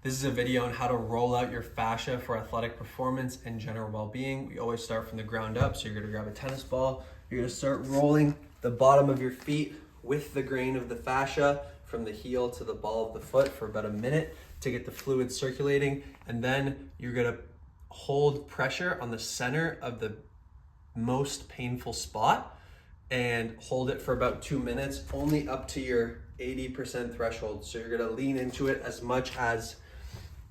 This is a video on how to roll out your fascia for athletic performance and general well-being. We always start from the ground up, so you're gonna grab a tennis ball. You're gonna start rolling the bottom of your feet with the grain of the fascia from the heel to the ball of the foot for about a minute to get the fluid circulating. And then you're gonna hold pressure on the center of the most painful spot and hold it for about 2 minutes, only up to your 80% threshold. So you're gonna lean into it as much as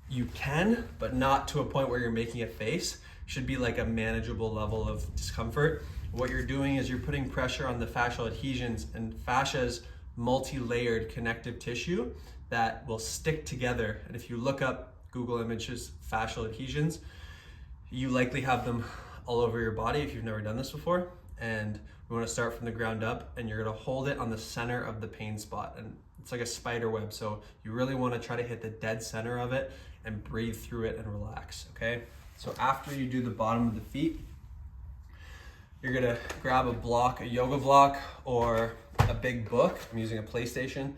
you can, but not to a point where you're making a face. Should be like a manageable level of discomfort. What you're doing is you're putting pressure on the fascial adhesions, and fascia is multi-layered connective tissue that will stick together. And if you look up Google images fascial adhesions, you likely have them all over your body if you've never done this before. And we want to start from the ground up, and you're going to hold it on the center of the pain spot, and it's like a spider web. So you really want to try to hit the dead center of it and breathe through it and relax. Okay, so after you do the bottom of the feet, you're gonna grab a block, a yoga block, or a big book. I'm using a PlayStation,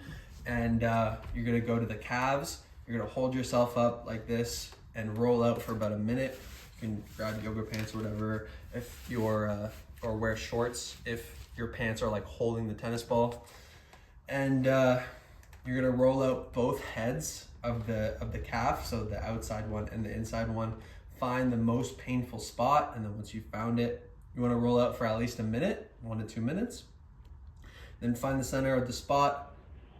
and you're gonna go to the calves. You're gonna hold yourself up like this and roll out for about a minute. You can grab yoga pants or whatever if you're or wear shorts if your pants are like holding the tennis ball. And you're gonna roll out both heads of the calf, so the outside one and the inside one. Find the most painful spot, and then once you've found it, you wanna roll out for at least a minute, 1 to 2 minutes. Then find the center of the spot,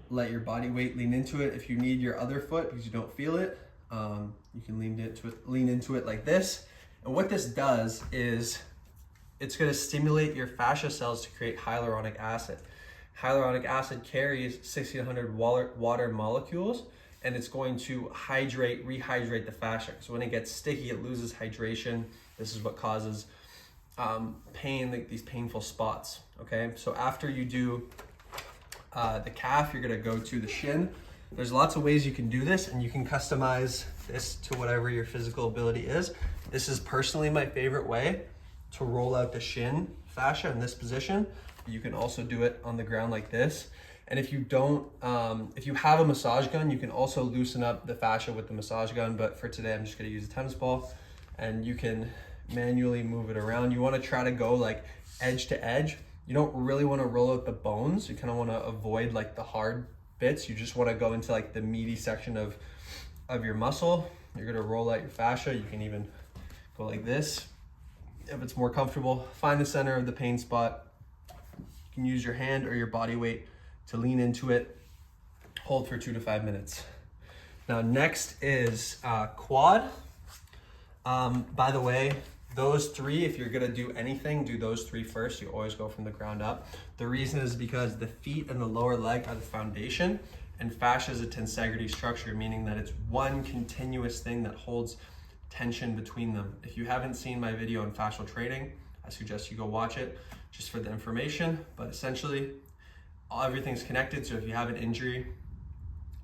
let your body weight lean into it. If you need your other foot because you don't feel it, you can lean into it like this. And what this does is it's going to stimulate your fascia cells to create hyaluronic acid. Hyaluronic acid carries 1,600 water molecules, and it's going to rehydrate the fascia. So when it gets sticky, it loses hydration. This is what causes pain, like these painful spots. Okay, so after you do the calf, you're going to go to the shin. There's lots of ways you can do this, and you can customize this to whatever your physical ability is. This is personally my favorite way to roll out the shin fascia in this position. You can also do it on the ground like this. And if you don't, if you have a massage gun, you can also loosen up the fascia with the massage gun. But for today, I'm just gonna use a tennis ball, and you can manually move it around. You wanna try to go like edge to edge. You don't really wanna roll out the bones. You kinda wanna avoid like the hard bits. You just wanna go into like the meaty section of your muscle. You're gonna roll out your fascia. You can even go like this if it's more comfortable. Find the center of the pain spot. You can use your hand or your body weight to lean into it. Hold for 2 to 5 minutes. Now next is quad. By the way, those three, if you're gonna do anything, do those three first. You always go from the ground up. The reason is because the feet and the lower leg are the foundation, and fascia is a tensegrity structure, meaning that it's one continuous thing that holds tension between them. If you haven't seen my video on fascial training, I suggest you go watch it just for the information. But essentially, everything's connected. So if you have an injury,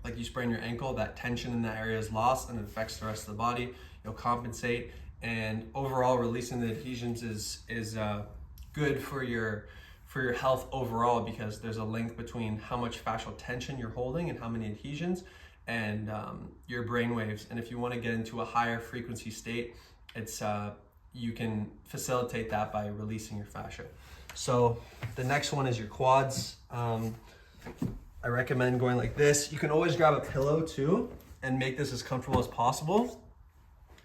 like you sprain your ankle, that tension in that area is lost and it affects the rest of the body. You'll compensate, and overall, releasing the adhesions is good for your health overall, because there's a link between how much fascial tension you're holding and how many adhesions, and your brain waves. And if you want to get into a higher frequency state, it's you can facilitate that by releasing your fascia. So the next one is your quads. I recommend going like this. You can always grab a pillow too and make this as comfortable as possible.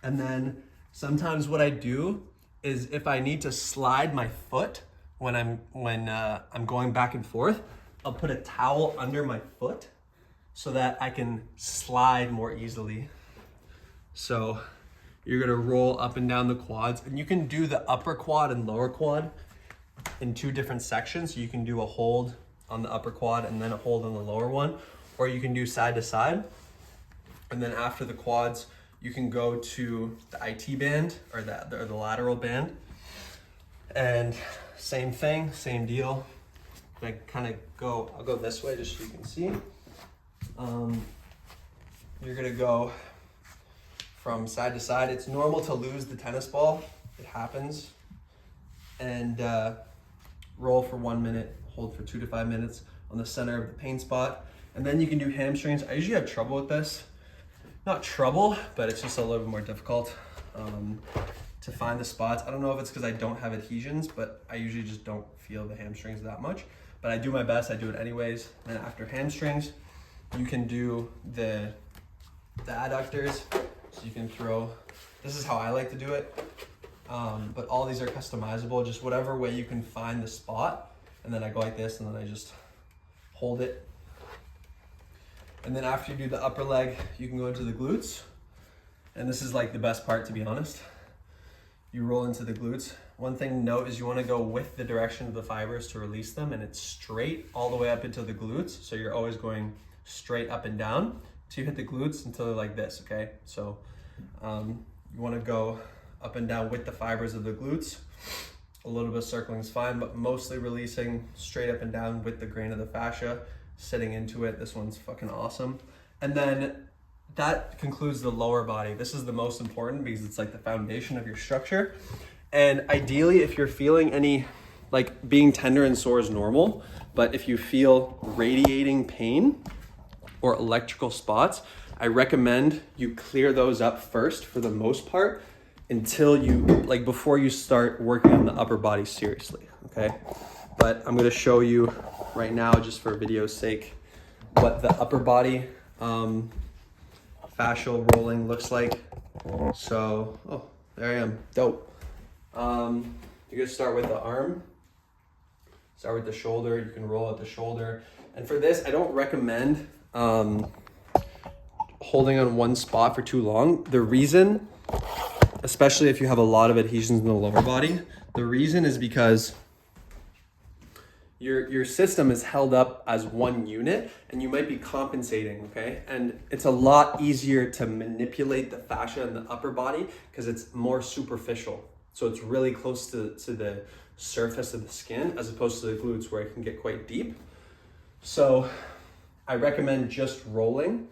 And then sometimes what I do is, if I need to slide my foot when I'm going back and forth, I'll put a towel under my foot so that I can slide more easily. So you're gonna roll up and down the quads, and you can do the upper quad and lower quad in 2 different sections. So you can do a hold on the upper quad and then a hold on the lower one, or you can do side to side. And then after the quads, you can go to the IT band or the lateral band. And same thing, same deal. I I'll go this way just so you can see. You're gonna go from side to side. It's normal to lose the tennis ball. It happens. And roll for 1 minute, hold for 2 to 5 minutes on the center of the pain spot. And then you can do hamstrings. I usually have trouble with this not trouble, but it's just a little bit more difficult to find the spots. I don't know if it's because I don't have adhesions, but I usually just don't feel the hamstrings that much. But I do my best, I do it anyways. And then after hamstrings, you can do the adductors. So you can throw, this is how I like to do it. But all these are customizable, just whatever way you can find the spot. And then I go like this, and then I just hold it. And then after you do the upper leg, you can go into the glutes. And this is like the best part, to be honest. You roll into the glutes. One thing to note is you want to go with the direction of the fibers to release them, and it's straight all the way up into the glutes. So you're always going straight up and down till you hit the glutes until they're like this, okay? So you want to go up and down with the fibers of the glutes. A little bit of circling is fine, but mostly releasing straight up and down with the grain of the fascia, sitting into it. This one's fucking awesome. And then that concludes the lower body. This is the most important because it's like the foundation of your structure. And ideally, if you're feeling any, like being tender and sore is normal, but if you feel radiating pain or electrical spots, I recommend you clear those up first for the most part until you, like before you start working on the upper body seriously, okay? But I'm gonna show you right now, just for video's sake, what the upper body fascial rolling looks like. So, oh, there I am, dope. You're gonna start with the arm, start with the shoulder. You can roll at the shoulder. And for this, I don't recommend holding on one spot for too long. The reason, especially if you have a lot of adhesions in the lower body, the reason is because your system is held up as one unit and you might be compensating, okay? And it's a lot easier to manipulate the fascia in the upper body because it's more superficial. So it's really close to the surface of the skin as opposed to the glutes where it can get quite deep. So I recommend just rolling.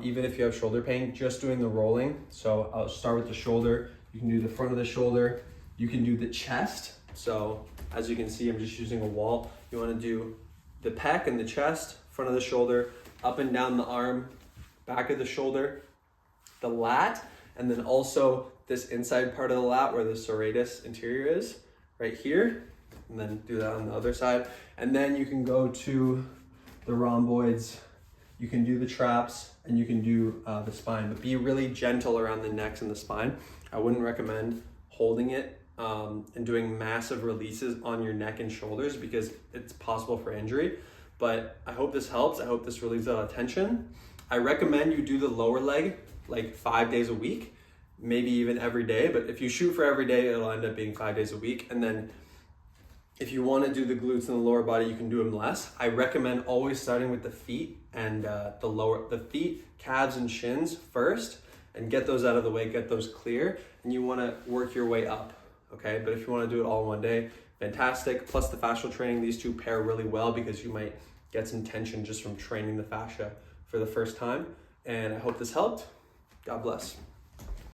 Even if you have shoulder pain, just doing the rolling. So I'll start with the shoulder. You can do the front of the shoulder. You can do the chest. So as you can see, I'm just using a wall. You want to do the pec and the chest, front of the shoulder, up and down the arm, back of the shoulder, the lat, and then also this inside part of the lat where the serratus interior is, right here. And then do that on the other side. And then you can go to the rhomboids. You can do the traps, and you can do the spine, but be really gentle around the necks and the spine. I wouldn't recommend holding it and doing massive releases on your neck and shoulders because it's possible for injury. But I hope this helps. I hope this relieves a lot of tension. I recommend you do the lower leg like 5 days a week, maybe even every day. But if you shoot for every day, it'll end up being 5 days a week. And then if you want to do the glutes and the lower body, you can do them less. I recommend always starting with the feet and the feet, calves, and shins first, and get those out of the way, get those clear, and you want to work your way up, okay? But if you want to do it all in one day, fantastic. Plus the fascial training, these two pair really well because you might get some tension just from training the fascia for the first time. And I hope this helped. God bless.